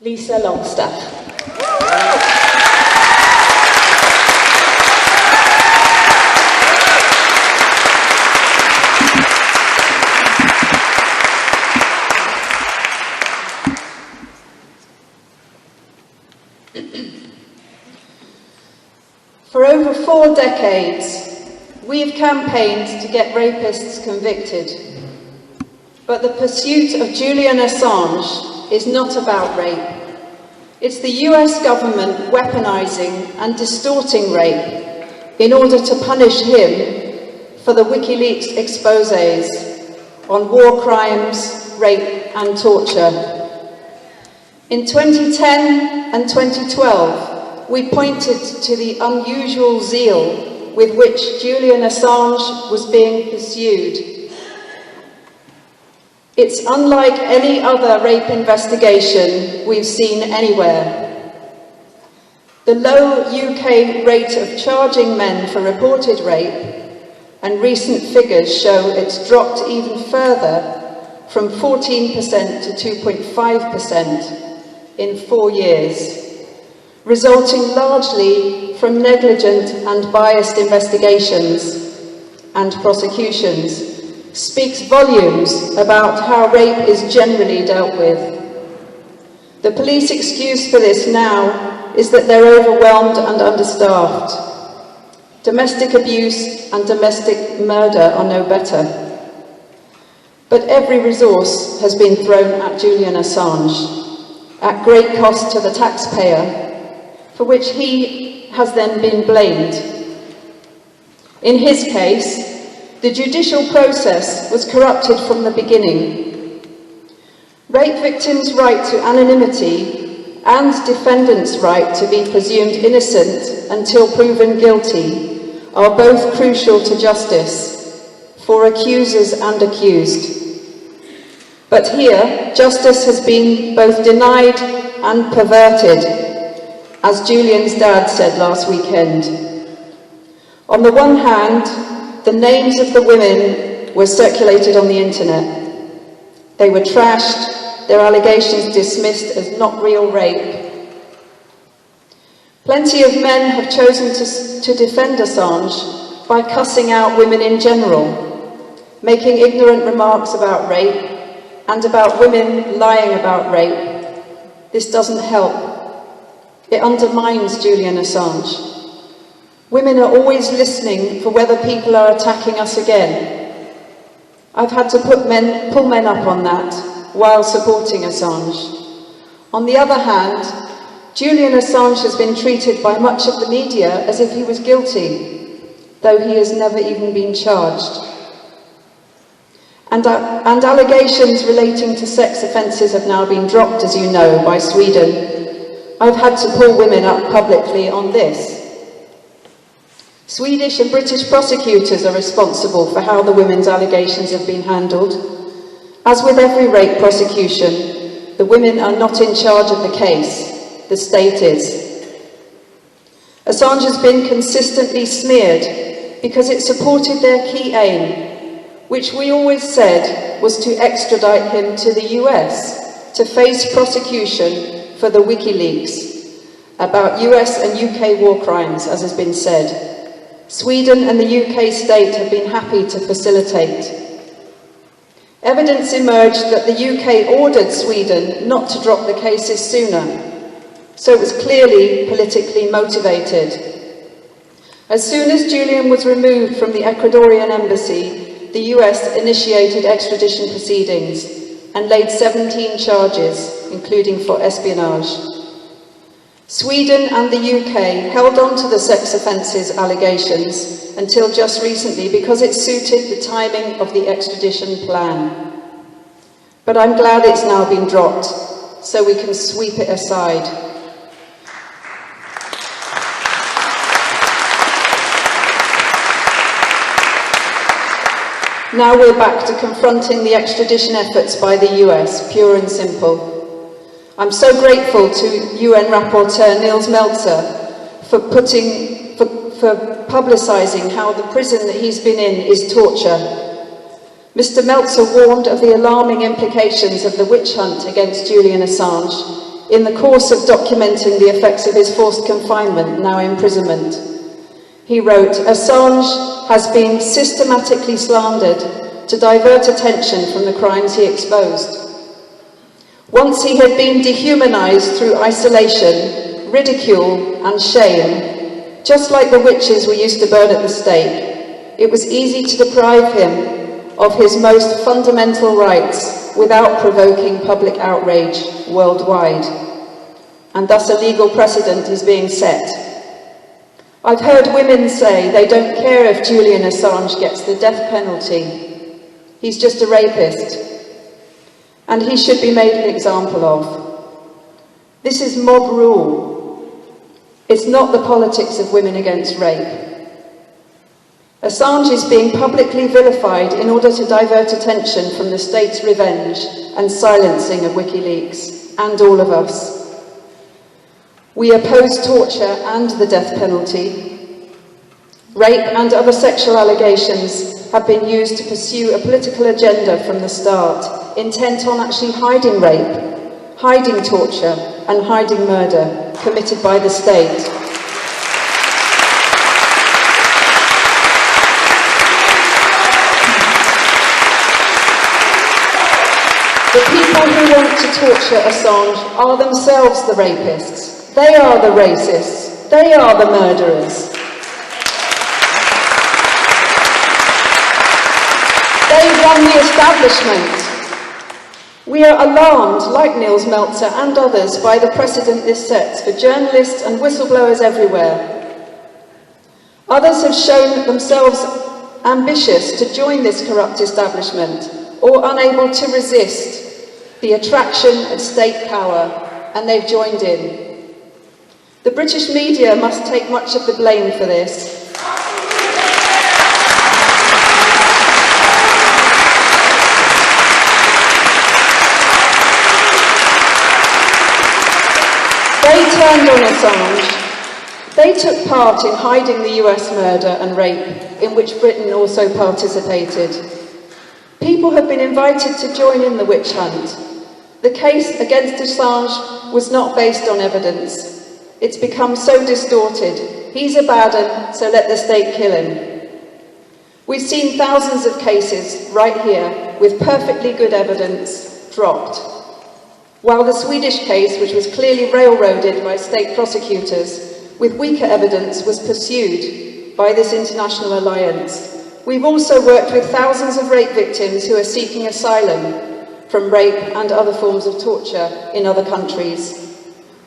Lisa Longstaff. For over 4 decades, we've campaigned to get rapists convicted. But the pursuit of Julian Assange is not about rape. It's the US government weaponizing and distorting rape in order to punish him for the WikiLeaks exposés on war crimes, rape and torture. In 2010 and 2012, we pointed to the unusual zeal with which Julian Assange was being pursued. It's unlike any other rape investigation we've seen anywhere. The low UK rate of charging men for reported rape, and recent figures show it's dropped even further from 14% to 2.5% in 4 years, resulting largely from negligent and biased investigations and prosecutions, speaks volumes about how rape is generally dealt with. The police excuse for this now is that they're overwhelmed and understaffed. Domestic abuse and domestic murder are no better. But every resource has been thrown at Julian Assange, at great cost to the taxpayer, for which he has then been blamed. In his case, the judicial process was corrupted from the beginning. Rape victims' right to anonymity and defendants' right to be presumed innocent until proven guilty are both crucial to justice for accusers and accused. But here, justice has been both denied and perverted, as Julian's dad said last weekend. On the one hand, the names of the women were circulated on the internet. They were trashed, their allegations dismissed as not real rape. Plenty of men have chosen to defend Assange by cussing out women in general, making ignorant remarks about rape and about women lying about rape. This doesn't help. It undermines Julian Assange. Women are always listening for whether people are attacking us again. I've had to pull men up on that while supporting Assange. On the other hand, Julian Assange has been treated by much of the media as if he was guilty, though he has never even been charged. And allegations relating to sex offences have now been dropped, as you know, by Sweden. I've had to pull women up publicly on this. Swedish and British prosecutors are responsible for how the women's allegations have been handled. As with every rape prosecution, the women are not in charge of the case, the state is. Assange has been consistently smeared because it supported their key aim, which we always said was to extradite him to the US to face prosecution for the WikiLeaks about US and UK war crimes, as has been said. Sweden and the UK state have been happy to facilitate. Evidence emerged that the UK ordered Sweden not to drop the cases sooner, so it was clearly politically motivated. As soon as Julian was removed from the Ecuadorian embassy, the US initiated extradition proceedings and laid 17 charges, including for espionage. Sweden and the UK held on to the sex offences allegations until just recently because it suited the timing of the extradition plan. But I'm glad it's now been dropped, so we can sweep it aside. Now we're back to confronting the extradition efforts by the US, pure and simple. I'm so grateful to UN Rapporteur Nils Melzer for publicising how the prison that he's been in is torture. Mr. Melzer warned of the alarming implications of the witch hunt against Julian Assange in the course of documenting the effects of his forced confinement, now imprisonment. He wrote, "Assange has been systematically slandered to divert attention from the crimes he exposed. Once he had been dehumanized through isolation, ridicule and shame, just like the witches we used to burn at the stake, it was easy to deprive him of his most fundamental rights without provoking public outrage worldwide. And thus a legal precedent is being set. I've heard women say they don't care if Julian Assange gets the death penalty. He's just a rapist, and he should be made an example of. This is mob rule. It's not the politics of women against rape. Assange is being publicly vilified in order to divert attention from the state's revenge and silencing of WikiLeaks, and all of us. We oppose torture and the death penalty. Rape and other sexual allegations have been used to pursue a political agenda from the start, intent on actually hiding rape, hiding torture, and hiding murder committed by the state. The people who want to torture Assange are themselves the rapists. They are the racists. They are the murderers. They run the establishment. We are alarmed, like Niels Meltzer and others, by the precedent this sets for journalists and whistleblowers everywhere. Others have shown themselves ambitious to join this corrupt establishment, or unable to resist the attraction of state power, and they've joined in. The British media must take much of the blame for this. They turned on Assange. They took part in hiding the US murder and rape, in which Britain also participated. People have been invited to join in the witch hunt. The case against Assange was not based on evidence. It's become so distorted. He's a bad un, so let the state kill him. We've seen thousands of cases right here with perfectly good evidence dropped. While the Swedish case, which was clearly railroaded by state prosecutors, with weaker evidence was pursued by this international alliance. We've also worked with thousands of rape victims who are seeking asylum from rape and other forms of torture in other countries.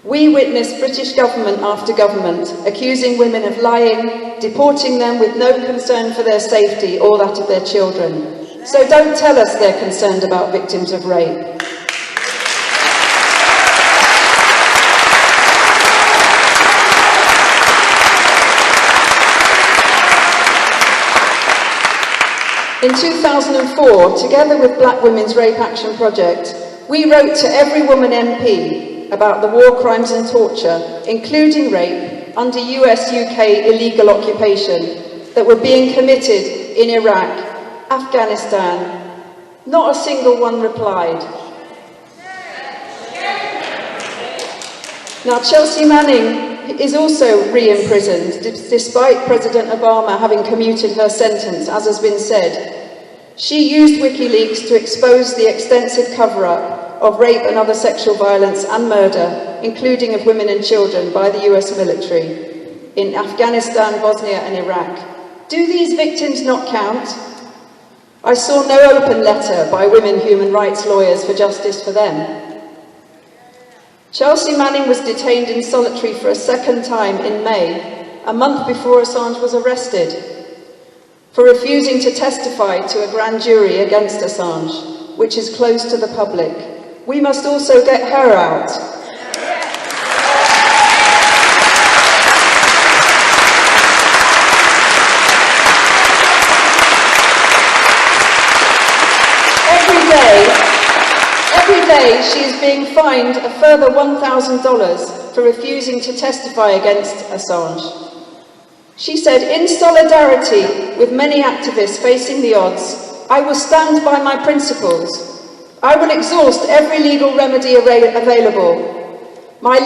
We witnessed British government after government accusing women of lying, deporting them with no concern for their safety or that of their children. So don't tell us they're concerned about victims of rape. In 2004, together with Black Women's Rape Action Project, we wrote to every woman MP about the war crimes and torture, including rape, under US-UK illegal occupation, that were being committed in Iraq, Afghanistan. Not a single one replied. Now, Chelsea Manning is also re-imprisoned, despite President Obama having commuted her sentence, as has been said. She used WikiLeaks to expose the extensive cover-up of rape and other sexual violence and murder, including of women and children, by the US military in Afghanistan, Bosnia and Iraq. Do these victims not count? I saw no open letter by women human rights lawyers for justice for them. Chelsea Manning was detained in solitary for a second time in May, a month before Assange was arrested, for refusing to testify to a grand jury against Assange, which is closed to the public. We must also get her out. Every day she is being fined a further $1,000 for refusing to testify against Assange. She said, "In solidarity with many activists facing the odds, I will stand by my principles. I will exhaust every legal remedy available. My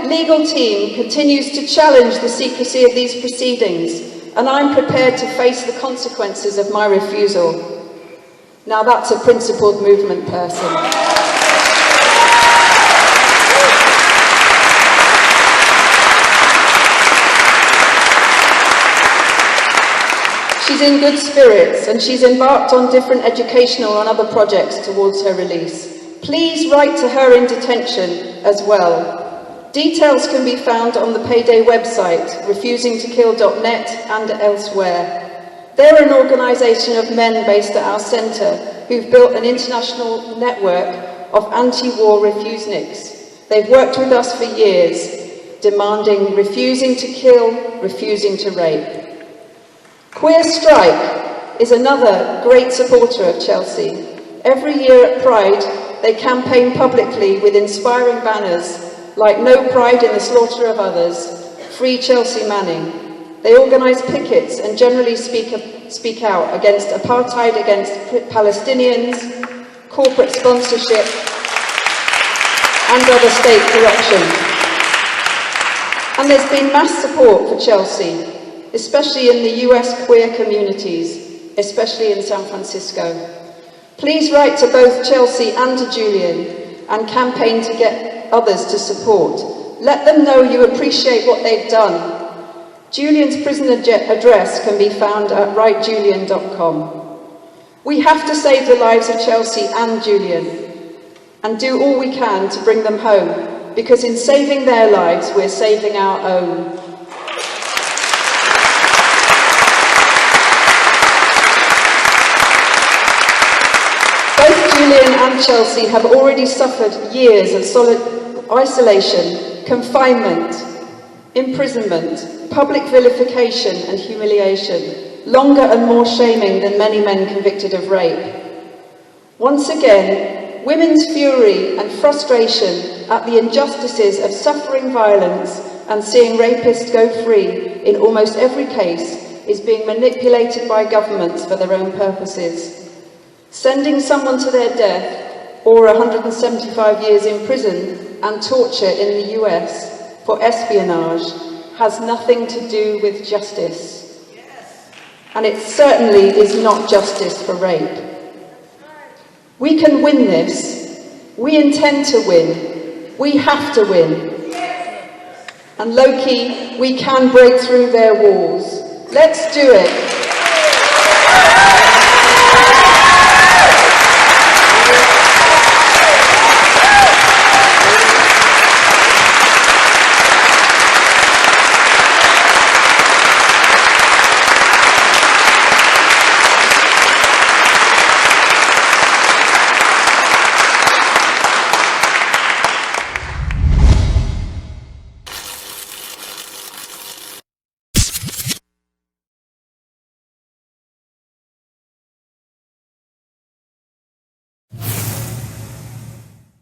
legal team continues to challenge the secrecy of these proceedings, and I'm prepared to face the consequences of my refusal. Now that's a principled movement person. She's in good spirits, and she's embarked on different educational and other projects towards her release. Please write to her in detention as well. Details can be found on the Payday website, refusingtokill.net and elsewhere. They're an organisation of men based at our centre who've built an international network of anti-war refuseniks. They've worked with us for years, demanding refusing to kill, refusing to rape. Queer Strike is another great supporter of Chelsea. Every year at Pride, they campaign publicly with inspiring banners like "No Pride in the Slaughter of Others," "Free Chelsea Manning." They organise pickets and generally speak out against apartheid, against Palestinians, corporate sponsorship and other state corruption. And there's been mass support for Chelsea, especially in the US queer communities, especially in San Francisco. Please write to both Chelsea and to Julian and campaign to get others to support. Let them know you appreciate what they've done. Julian's prison address can be found at writejulian.com. We have to save the lives of Chelsea and Julian and do all we can to bring them home, because in saving their lives, we're saving our own. Both Julian and Chelsea have already suffered years of isolation, confinement, imprisonment, public vilification and humiliation, longer and more shaming than many men convicted of rape. Once again, women's fury and frustration at the injustices of suffering violence and seeing rapists go free in almost every case is being manipulated by governments for their own purposes. Sending someone to their death or 175 years in prison and torture in the US for espionage has nothing to do with justice. And it certainly is not justice for rape. We can win this. We intend to win. We have to win. And low-key, we can break through their walls. Let's do it.